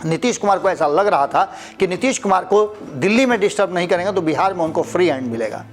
नीतीश कुमार को ऐसा लग रहा था कि नीतीश कुमार को दिल्ली में डिस्टर्ब नहीं करेंगे तो बिहार में उनको फ्री हैंड मिलेगा,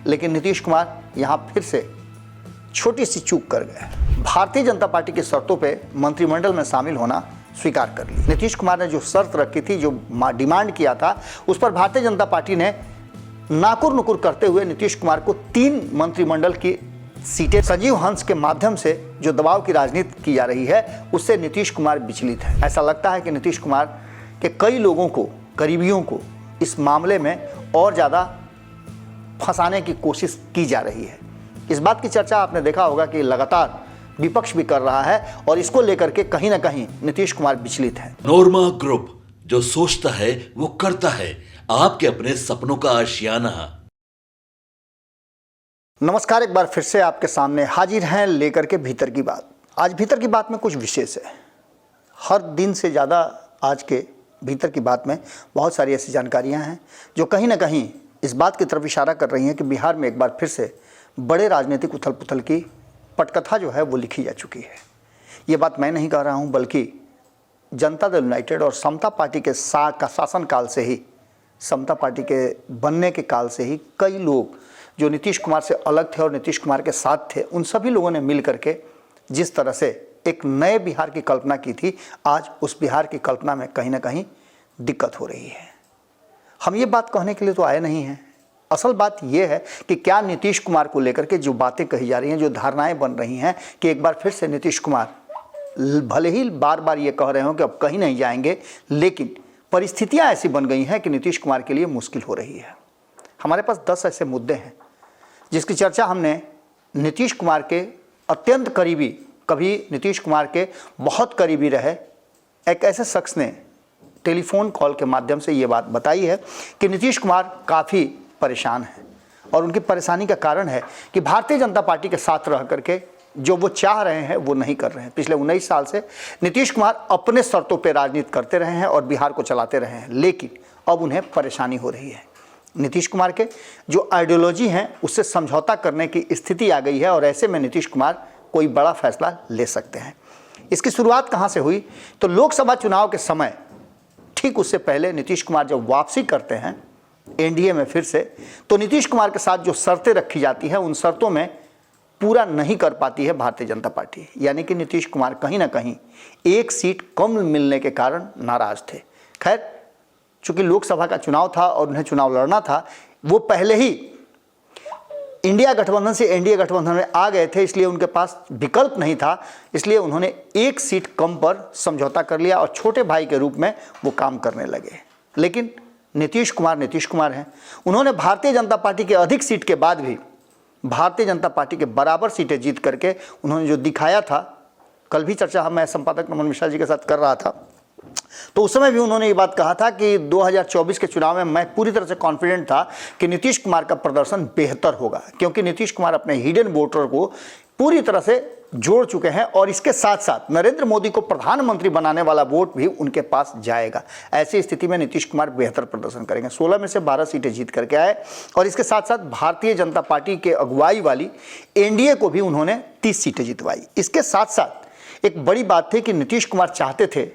लेकिन नीतीश कुमार यहाँ फिर से छोटी सी चूक कर गए। भारतीय जनता पार्टी की शर्तों पे मंत्रिमंडल में शामिल होना स्वीकार कर ली। नीतीश कुमार ने जो शर्त रखी थी, जो डिमांड किया था, उस पर भारतीय जनता पार्टी ने नाकुर नुकुर करते हुए नीतीश कुमार को 3 मंत्रिमंडल की सीटें संजीव हंस के माध्यम से जो दबाव की राजनीति की जा रही है, उससे नीतीश कुमार विचलित है। ऐसा लगता है कि नीतीश कुमार के कई लोगों को, करीबियों को इस मामले में और ज़्यादा फंसाने की कोशिश की जा रही है। इस बात की चर्चा आपने देखा होगा कि लगातार विपक्ष भी कर रहा है और इसको लेकर के कहीं ना कहीं नीतीश कुमार विचलित है। नोरमा ग्रुप, जो सोचता है वो करता है, आपके अपने सपनों का आशियाना। नमस्कार, एक बार फिर से आपके सामने हाजिर हैं लेकर के भीतर की बात। आज भीतर की बात में कुछ विशेष है। हर दिन से ज़्यादा आज के भीतर की बात में बहुत सारी ऐसी जानकारियां हैं जो कहीं ना कहीं इस बात की तरफ इशारा कर रही हैं कि बिहार में एक बार फिर से बड़े राजनीतिक उथल पुथल की पटकथा जो है वो लिखी जा चुकी है। ये बात मैं नहीं कह रहा हूँ, बल्कि जनता दल यूनाइटेड और समता पार्टी के शासन काल से ही, समता पार्टी के बनने के काल से ही कई लोग जो नीतीश कुमार से अलग थे और नीतीश कुमार के साथ थे, उन सभी लोगों ने मिल करके जिस तरह से एक नए बिहार की कल्पना की थी, आज उस बिहार की कल्पना में कहीं ना कहीं दिक्कत हो रही है। हम ये बात कहने के लिए तो आए नहीं हैं। असल बात यह है कि क्या नीतीश कुमार को लेकर के जो बातें कही जा रही हैं, जो धारणाएं बन रही हैं कि एक बार फिर से नीतीश कुमार भले ही बार बार ये कह रहे हो कि अब कहीं नहीं जाएंगे, लेकिन परिस्थितियां ऐसी बन गई हैं कि नीतीश कुमार के लिए मुश्किल हो रही है। हमारे पास 10 ऐसे मुद्दे हैं जिसकी चर्चा हमने नीतीश कुमार के अत्यंत करीबी, कभी नीतीश कुमार के बहुत करीबी रहे एक ऐसे शख्स ने टेलीफोन कॉल के माध्यम से ये बात बताई है कि नीतीश कुमार काफ़ी परेशान हैं और उनकी परेशानी का कारण है कि भारतीय जनता पार्टी के साथ रह करके जो वो चाह रहे हैं वो नहीं कर रहे हैं। पिछले 19 साल से नीतीश कुमार अपने शर्तों पर राजनीति करते रहे हैं और बिहार को चलाते रहे हैं, लेकिन अब उन्हें परेशानी हो रही है। नीतीश कुमार के जो आइडियोलॉजी हैं उससे समझौता करने की स्थिति आ गई है और ऐसे में नीतीश कुमार कोई बड़ा फैसला ले सकते हैं। इसकी शुरुआत कहां से हुई? तो लोकसभा चुनाव के समय ठीक उससे पहले नीतीश कुमार जब वापसी करते हैं एनडीए में फिर से, तो नीतीश कुमार के साथ जो शर्तें रखी जाती हैं उन शर्तों में पूरा नहीं कर पाती है भारतीय जनता पार्टी। यानी कि नीतीश कुमार कहीं ना कहीं एक सीट कम मिलने के कारण नाराज थे। खैर, चूंकि लोकसभा का चुनाव था और उन्हें चुनाव लड़ना था, वो पहले ही इंडिया गठबंधन से एनडीए गठबंधन में आ गए थे, इसलिए उनके पास विकल्प नहीं था। इसलिए उन्होंने एक सीट कम पर समझौता कर लिया और छोटे भाई के रूप में वो काम करने लगे। लेकिन नीतीश कुमार हैं। उन्होंने भारतीय जनता पार्टी के अधिक सीट के बाद भी भारतीय जनता पार्टी के बराबर सीटें जीत करके उन्होंने जो दिखाया था, कल भी चर्चा मैं संपादक नमन मिश्रा जी के साथ कर रहा था, तो उस समय भी उन्होंने ये बात कहा था कि 2024 के चुनाव में मैं पूरी तरह से कॉन्फिडेंट था कि नीतीश कुमार का प्रदर्शन बेहतर होगा, क्योंकि नीतीश कुमार अपने हिडन वोटर को पूरी तरह से जोड़ चुके हैं और इसके साथ साथ नरेंद्र मोदी को प्रधानमंत्री बनाने वाला वोट भी उनके पास जाएगा। ऐसी स्थिति में नीतीश कुमार बेहतर प्रदर्शन करेंगे। 16 में से 12 सीटें जीत करके आए और इसके साथ साथ भारतीय जनता पार्टी के अगुवाई वाली एनडीए को भी उन्होंने 30 सीटें जितवाई। इसके साथ साथ एक बड़ी बात थी कि नीतीश कुमार चाहते थे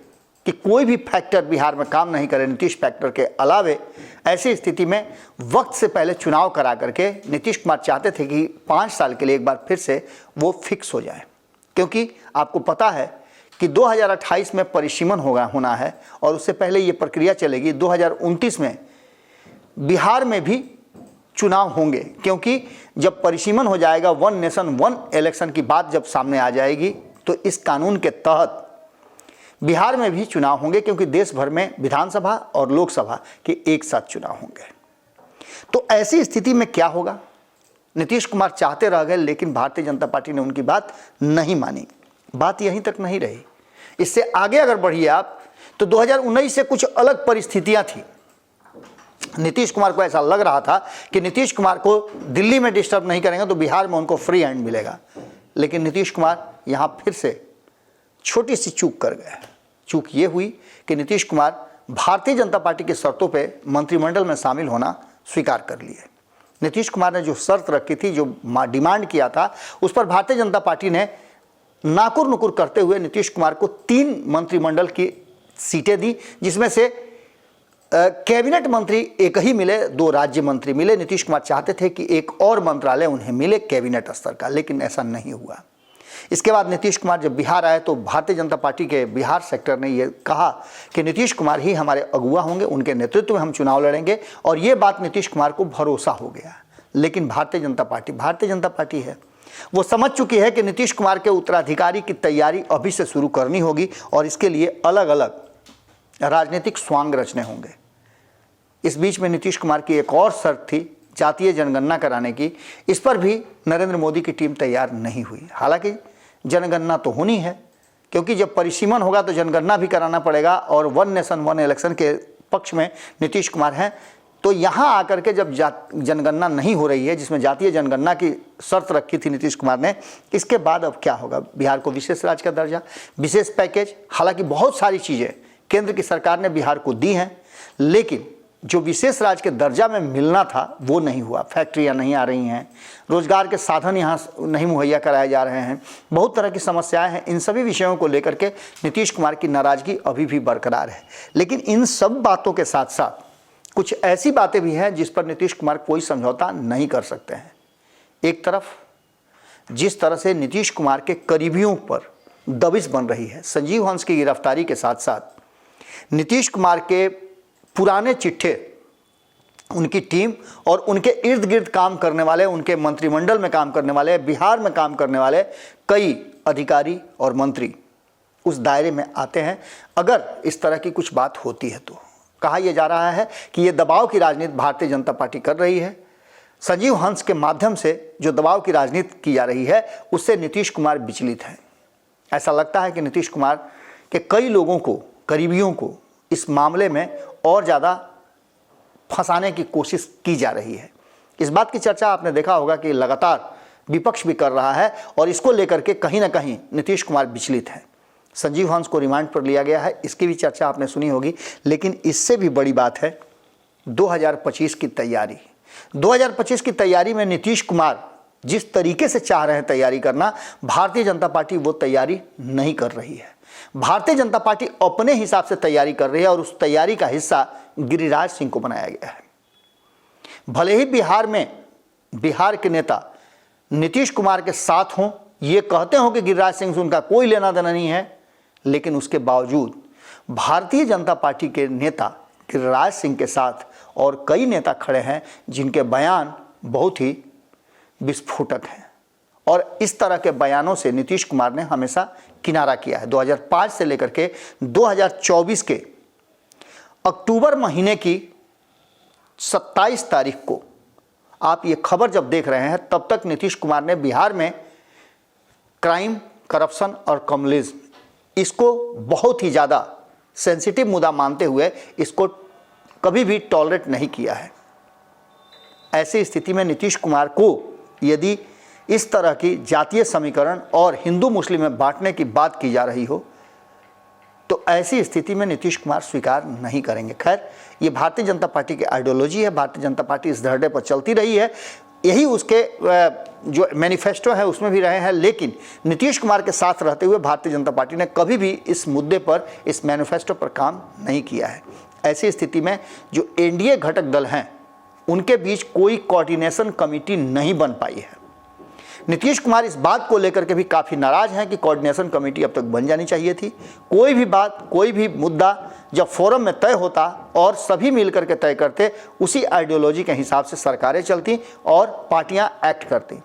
कि कोई भी फैक्टर बिहार में काम नहीं करे नीतीश फैक्टर के अलावे। ऐसी स्थिति में वक्त से पहले चुनाव करा करके नीतीश कुमार चाहते थे कि 5 साल के लिए एक बार फिर से वो फिक्स हो जाए, क्योंकि आपको पता है कि 2028 में परिसीमन होना है और उससे पहले ये प्रक्रिया चलेगी। 2029 में बिहार में भी चुनाव होंगे, क्योंकि जब परिसीमन हो जाएगा, 1 नेशन 1 इलेक्शन की बात जब सामने आ जाएगी, तो इस कानून के तहत बिहार में भी चुनाव होंगे, क्योंकि देश भर में विधानसभा और लोकसभा के एक साथ चुनाव होंगे। तो ऐसी स्थिति में क्या होगा? नीतीश कुमार चाहते रह गए, लेकिन भारतीय जनता पार्टी ने उनकी बात नहीं मानी। बात यहीं तक नहीं रही, इससे आगे अगर बढ़िए आप, तो 2019 से कुछ अलग परिस्थितियां थी। नीतीश कुमार को ऐसा लग रहा था कि नीतीश कुमार को दिल्ली में डिस्टर्ब नहीं करेंगे तो बिहार में उनको फ्री हैंड मिलेगा, लेकिन नीतीश कुमार यहाँ फिर से छोटी सी चूक कर गए। चूक ये हुई कि नीतीश कुमार भारतीय जनता पार्टी की शर्तों पे मंत्रिमंडल में शामिल होना स्वीकार कर लिए। नीतीश कुमार ने जो शर्त रखी थी, जो डिमांड किया था, उस पर भारतीय जनता पार्टी ने नाकुर नुकुर करते हुए नीतीश कुमार को 3 मंत्रिमंडल की सीटें दी, जिसमें से कैबिनेट मंत्री एक ही मिले, 2 राज्य मंत्री मिले। नीतीश कुमार चाहते थे कि एक और मंत्रालय उन्हें मिले कैबिनेट स्तर का, लेकिन ऐसा नहीं हुआ। इसके बाद नीतीश कुमार जब बिहार आए तो भारतीय जनता पार्टी के बिहार सेक्टर ने यह कहा कि नीतीश कुमार ही हमारे अगुवा होंगे, उनके नेतृत्व में हम चुनाव लड़ेंगे, और ये बात नीतीश कुमार को भरोसा हो गया। लेकिन भारतीय जनता पार्टी है, वो समझ चुकी है कि नीतीश कुमार के उत्तराधिकारी की तैयारी अभी से शुरू करनी होगी और इसके लिए अलग अलग राजनीतिक स्वांग रचने होंगे। इस बीच में नीतीश कुमार की एक और शर्त थी जातीय जनगणना कराने की। इस पर भी नरेंद्र मोदी की टीम तैयार नहीं हुई। हालांकि जनगणना तो होनी है, क्योंकि जब परिसीमन होगा तो जनगणना भी कराना पड़ेगा, और 1 नेशन 1 इलेक्शन के पक्ष में नीतीश कुमार हैं। तो यहाँ आकर के जब जनगणना नहीं हो रही है, जिसमें जातीय जनगणना की शर्त रखी थी नीतीश कुमार ने, इसके बाद अब क्या होगा? बिहार को विशेष राज्य का दर्जा, विशेष पैकेज, हालांकि बहुत सारी चीज़ें केंद्र की सरकार ने बिहार को दी हैं, लेकिन जो विशेष राज्य के दर्जा में मिलना था वो नहीं हुआ। फैक्ट्रियां नहीं आ रही हैं, रोजगार के साधन यहाँ नहीं मुहैया कराए जा रहे हैं, बहुत तरह की समस्याएं हैं। इन सभी विषयों को लेकर के नीतीश कुमार की नाराजगी अभी भी बरकरार है। लेकिन इन सब बातों के साथ साथ कुछ ऐसी बातें भी हैं जिस पर नीतीश कुमार कोई समझौता नहीं कर सकते हैं। एक तरफ जिस तरह से नीतीश कुमार के करीबियों पर दबिश बन रही है, संजीव हंस की गिरफ्तारी के साथ साथ नीतीश कुमार के पुराने चिट्ठे, उनकी टीम और उनके इर्द गिर्द काम करने वाले, उनके मंत्रिमंडल में काम करने वाले, बिहार में काम करने वाले कई अधिकारी और मंत्री उस दायरे में आते हैं अगर इस तरह की कुछ बात होती है। तो कहा यह जा रहा है कि ये दबाव की राजनीति भारतीय जनता पार्टी कर रही है। संजीव हंस के माध्यम से जो दबाव की राजनीति की जा रही है उससे नीतीश कुमार विचलित हैं। ऐसा लगता है कि नीतीश कुमार के कई लोगों को, करीबियों को इस मामले में और ज़्यादा फंसाने की कोशिश की जा रही है। इस बात की चर्चा आपने देखा होगा कि लगातार विपक्ष भी कर रहा है और इसको लेकर के कहीं ना कहीं नीतीश कुमार विचलित हैं। संजीव हंस को रिमांड पर लिया गया है, इसकी भी चर्चा आपने सुनी होगी। लेकिन इससे भी बड़ी बात है 2025 की तैयारी। 2025 की तैयारी में नीतीश कुमार जिस तरीके से चाह रहे हैं तैयारी करना, भारतीय जनता पार्टी वो तैयारी नहीं कर रही है। भारतीय जनता पार्टी अपने हिसाब से तैयारी कर रही है और उस तैयारी का हिस्सा गिरिराज सिंह को बनाया गया है। भले ही बिहार के नेता नीतीश कुमार के साथ हों, ये कहते हों कि गिरिराज सिंह से उनका कोई लेना देना नहीं है, लेकिन उसके बावजूद भारतीय जनता पार्टी के नेता गिरिराज सिंह के साथ और कई नेता खड़े हैं जिनके बयान बहुत ही विस्फोटक हैं। और इस तरह के बयानों से नीतीश कुमार ने हमेशा किनारा किया है। 2005 से लेकर के 2024 के अक्टूबर महीने की 27 तारीख को आप ये खबर जब देख रहे हैं, तब तक नीतीश कुमार ने बिहार में क्राइम, करप्शन और कम्युनिज्म, इसको बहुत ही ज़्यादा सेंसिटिव मुद्दा मानते हुए इसको कभी भी टॉलरेट नहीं किया है। ऐसी स्थिति में नीतीश कुमार को यदि इस तरह की जातीय समीकरण और हिंदू मुस्लिम में बांटने की बात की जा रही हो तो ऐसी स्थिति में नीतीश कुमार स्वीकार नहीं करेंगे। खैर, ये भारतीय जनता पार्टी की आइडियोलॉजी है, भारतीय जनता पार्टी इस धरने पर चलती रही है, यही उसके जो मैनिफेस्टो है उसमें भी रहे हैं। लेकिन नीतीश कुमार के साथ रहते हुए भारतीय जनता पार्टी ने कभी भी इस मुद्दे पर, इस मैनिफेस्टो पर काम नहीं किया है। ऐसी स्थिति में जो एनडीए घटक दल हैं उनके बीच कोई कोऑर्डिनेशन कमेटी नहीं बन पाई है। नीतीश कुमार इस बात को लेकर के भी काफ़ी नाराज हैं कि कोऑर्डिनेशन कमेटी अब तक बन जानी चाहिए थी। कोई भी बात, कोई भी मुद्दा जब फोरम में तय होता और सभी मिलकर के तय करते, उसी आइडियोलॉजी के हिसाब से सरकारें चलती और पार्टियां एक्ट करती।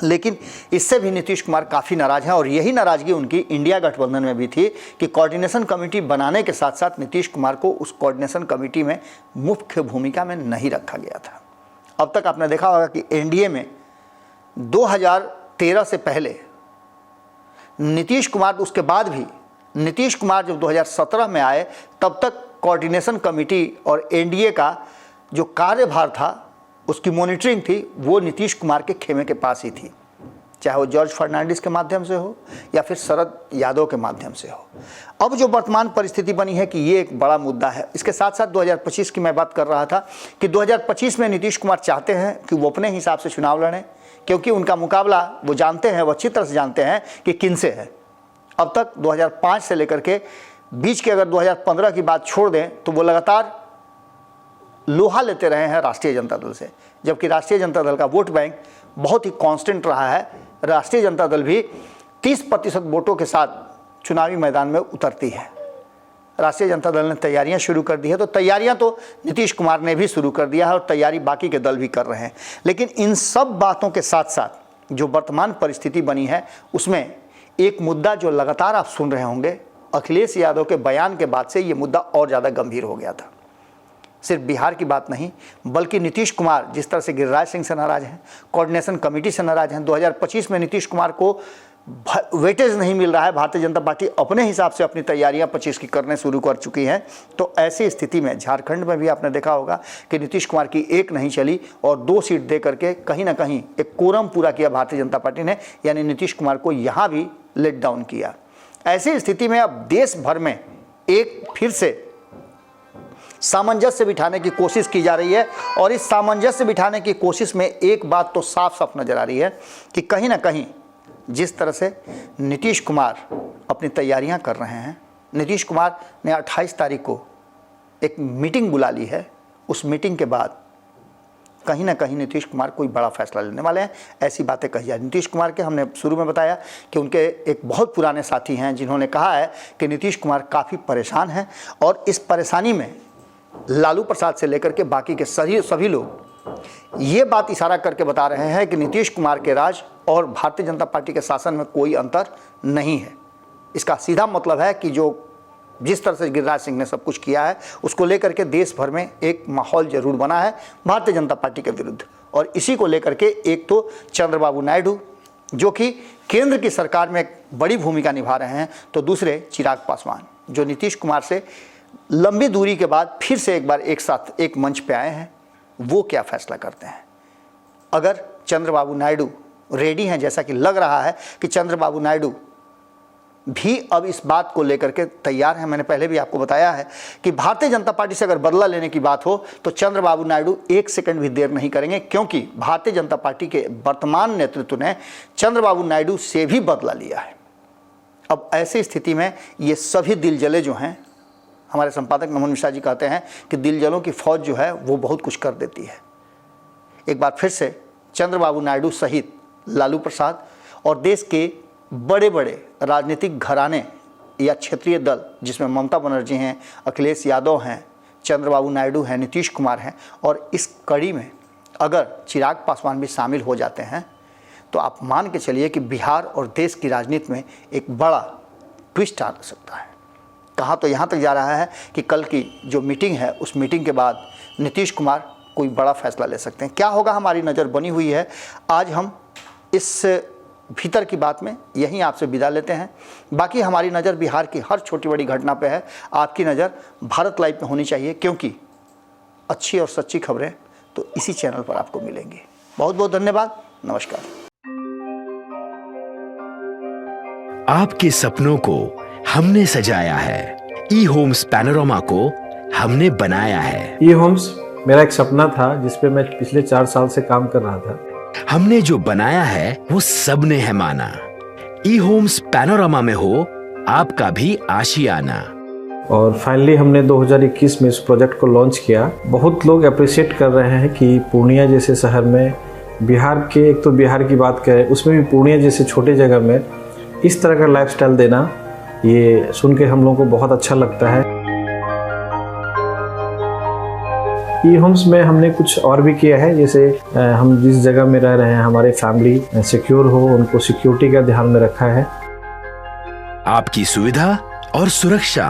लेकिन इससे भी नीतीश कुमार काफ़ी नाराज हैं और यही नाराज़गी उनकी इंडिया गठबंधन में भी थी कि कोऑर्डिनेशन कमेटी बनाने के साथ साथ नीतीश कुमार को उस कोऑर्डिनेशन कमेटी में मुख्य भूमिका में नहीं रखा गया था। अब तक आपने देखा होगा कि एनडीए में 2013 से पहले नीतीश कुमार, उसके बाद भी नीतीश कुमार जब 2017 में आए तब तक कोऑर्डिनेशन कमेटी और एनडीए का जो कार्यभार था, उसकी मॉनिटरिंग थी, वो नीतीश कुमार के खेमे के पास ही थी, चाहे वो जॉर्ज फर्नांडिस के माध्यम से हो या फिर शरद यादव के माध्यम से हो। अब जो वर्तमान परिस्थिति बनी है कि ये एक बड़ा मुद्दा है। इसके साथ साथ 2025 की मैं बात कर रहा था कि 2025 में नीतीश कुमार चाहते हैं कि वो अपने हिसाब से चुनाव लड़ें, क्योंकि उनका मुकाबला वो जानते हैं, वो अच्छी तरह से जानते हैं कि किनसे है। अब तक 2005 से लेकर के बीच के अगर 2015 की बात छोड़ दें तो वो लगातार लोहा लेते रहे हैं राष्ट्रीय जनता दल से, जबकि राष्ट्रीय जनता दल का वोट बैंक बहुत ही कांस्टेंट रहा है। राष्ट्रीय जनता दल भी 30% वोटों के साथ चुनावी मैदान में उतरती है। राष्ट्रीय जनता दल ने तैयारियां शुरू कर दी है, तो तैयारियां तो नीतीश कुमार ने भी शुरू कर दिया है और तैयारी बाकी के दल भी कर रहे हैं। लेकिन इन सब बातों के साथ साथ जो वर्तमान परिस्थिति बनी है उसमें एक मुद्दा जो लगातार आप सुन रहे होंगे, अखिलेश यादव के बयान के बाद से ये मुद्दा और ज़्यादा गंभीर हो गया था। सिर्फ बिहार की बात नहीं, बल्कि नीतीश कुमार जिस तरह से गिरिराज सिंह से नाराज हैं, कोऑर्डिनेशन कमेटी से नाराज हैं। 2025 में नीतीश कुमार को वेटेज नहीं मिल रहा है। भारतीय जनता पार्टी अपने हिसाब से अपनी तैयारियां 25 की करने शुरू कर चुकी है। तो ऐसी स्थिति में झारखंड में भी आपने देखा होगा कि नीतीश कुमार की एक नहीं चली और 2 सीट दे करके कहीं ना कहीं एक कोरम पूरा किया भारतीय जनता पार्टी ने, यानी नीतीश कुमार को यहाँ भी लेट डाउन किया। ऐसी स्थिति में अब देश भर में एक फिर से सामंजस्य बिठाने की कोशिश की जा रही है और इस सामंजस्य बिठाने की कोशिश में एक बात तो साफ साफ नजर आ रही है कि कहीं ना कहीं जिस तरह से नीतीश कुमार अपनी तैयारियां कर रहे हैं, नीतीश कुमार ने 28 तारीख को एक मीटिंग बुला ली है। उस मीटिंग के बाद कहीं ना कहीं नीतीश कुमार कोई बड़ा फैसला लेने वाले हैं, ऐसी बातें कही जा। नीतीश कुमार के हमने शुरू में बताया कि उनके एक बहुत पुराने साथी हैं जिन्होंने कहा है कि नीतीश कुमार काफ़ी परेशान हैं और इस परेशानी में लालू प्रसाद से लेकर के बाकी के सभी लोग ये बात इशारा करके बता रहे हैं कि नीतीश कुमार के राज और भारतीय जनता पार्टी के शासन में कोई अंतर नहीं है। इसका सीधा मतलब है कि जिस तरह से गिरिराज सिंह ने सब कुछ किया है उसको लेकर के देश भर में एक माहौल जरूर बना है भारतीय जनता पार्टी के विरुद्ध। और इसी को लेकर के एक तो चंद्रबाबू नायडू जो कि केंद्र की सरकार में एक बड़ी भूमिका निभा रहे हैं, तो दूसरे चिराग पासवान जो नीतीश कुमार से लंबी दूरी के बाद फिर से एक बार एक साथ एक मंच पे आए हैं, वो क्या फैसला करते हैं। अगर चंद्रबाबू नायडू रेडी हैं, जैसा कि लग रहा है कि चंद्रबाबू नायडू भी अब इस बात को लेकर के तैयार हैं। मैंने पहले भी आपको बताया है कि भारतीय जनता पार्टी से अगर बदला लेने की बात हो तो चंद्रबाबू नायडू 1 सेकंड भी देर नहीं करेंगे, क्योंकि भारतीय जनता पार्टी के वर्तमान नेतृत्व ने चंद्रबाबू नायडू से भी बदला लिया है। अब ऐसी स्थिति में ये सभी दिलजले जो हैं, हमारे संपादक नमन मिश्रा जी कहते हैं कि दिलजलों की फौज जो है वो बहुत कुछ कर देती है। एक बार फिर से चंद्रबाबू नायडू सहित लालू प्रसाद और देश के बड़े बड़े राजनीतिक घराने या क्षेत्रीय दल जिसमें ममता बनर्जी हैं, अखिलेश यादव हैं, चंद्रबाबू नायडू हैं, नीतीश कुमार हैं, और इस कड़ी में अगर चिराग पासवान भी शामिल हो जाते हैं तो आप मान के चलिए कि बिहार और देश की राजनीति में एक बड़ा ट्विस्ट आ सकता है। कहा तो यहाँ तक जा रहा है कि कल की जो मीटिंग है उस मीटिंग के बाद नीतीश कुमार कोई बड़ा फैसला ले सकते हैं। क्या होगा, हमारी नज़र बनी हुई है। आज हम इस भीतर की बात में यहीं आपसे विदा लेते हैं। बाकी हमारी नज़र बिहार की हर छोटी बड़ी घटना पे है। आपकी नज़र भारत लाइव पे होनी चाहिए, क्योंकि अच्छी और सच्ची खबरें तो इसी चैनल पर आपको मिलेंगी। बहुत बहुत धन्यवाद। नमस्कार। आपके सपनों को हमने सजाया है, ई होम्स पैनोरामा को हमने बनाया है। ई होम्स मेरा एक सपना था जिस पे मैं पिछले 4 साल से काम कर रहा था। हमने जो बनाया है वो सबने है माना। ई होम्स पैनोरामा में हो आपका भी आशियाना। और फाइनली हमने 2021 में इस प्रोजेक्ट को लॉन्च किया। बहुत लोग अप्रिशिएट कर रहे हैं कि पूर्णिया जैसे शहर में, बिहार के, एक तो बिहार की बात करें उसमें भी पूर्णिया जैसे छोटे जगह में इस तरह का लाइफस्टाइल देना, ये सुन के हम लोगों को बहुत अच्छा लगता है। ई होम्स में हमने कुछ और भी किया है, जैसे हम जिस जगह में रह रहे हैं हमारे फैमिली सिक्योर हो, उनको सिक्योरिटी का ध्यान में रखा है। आपकी सुविधा और सुरक्षा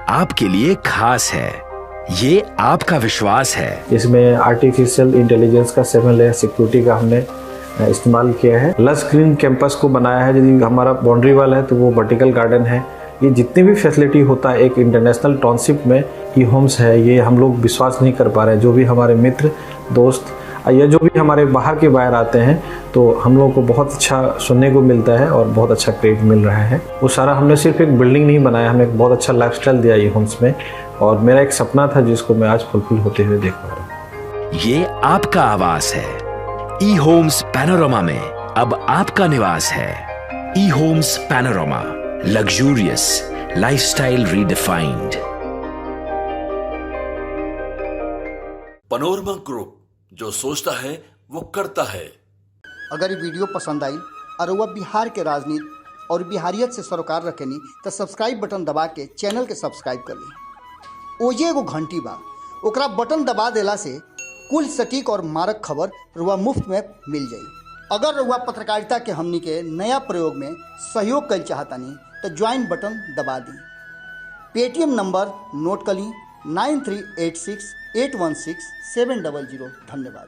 आपके लिए खास है, ये आपका विश्वास है। इसमें आर्टिफिशियल इंटेलिजेंस का 7 लेयर सिक्योरिटी का हमने इस्तेमाल किया है। लस ग्रीन कैंपस को बनाया है। यदि हमारा बाउंड्री वाल है तो वो वर्टिकल गार्डन है। ये जितनी भी फैसिलिटी होता है एक इंटरनेशनल टाउनशिप में ई होम्स है, ये हम लोग विश्वास नहीं कर पा रहे हैं। जो भी हमारे मित्र दोस्त या जो भी हमारे बाहर के बाहर आते हैं तो हम लोगों को बहुत अच्छा सुनने को मिलता है और बहुत अच्छा क्रेडिट मिल रहा है। वो सारा हमने सिर्फ एक बिल्डिंग नहीं बनाया, हमें एक बहुत अच्छा लाइफस्टाइल दिया ई होम्स में, और मेरा एक सपना था जिसको मैं आज फुलफिल होते हुए देख पा रहा हूँ। ये आपका आवास है। ई होम्स पैनोरामा में अब आपका निवास है। E homes Panorama, luxurious, lifestyle redefined. Panorama group, जो सोचता है वो करता है। अगर ये वीडियो पसंद आई और वह बिहार के राजनीति और बिहारियत से सरोकार रखेनी तो सब्सक्राइब बटन दबा के चैनल के सब्सक्राइब कर ली। ओजे एगो घंटी बा, ओकरा बटन दबा देला से कुल सटीक और मारक खबर रुआ मुफ्त में मिल जाई। अगर रुआ पत्रकारिता के हमनी के नया प्रयोग में सहयोग कर चाहतानी तो ज्वाइन बटन दबा दी। पेटीएम नंबर नोट कर ली 9386816700। धन्यवाद।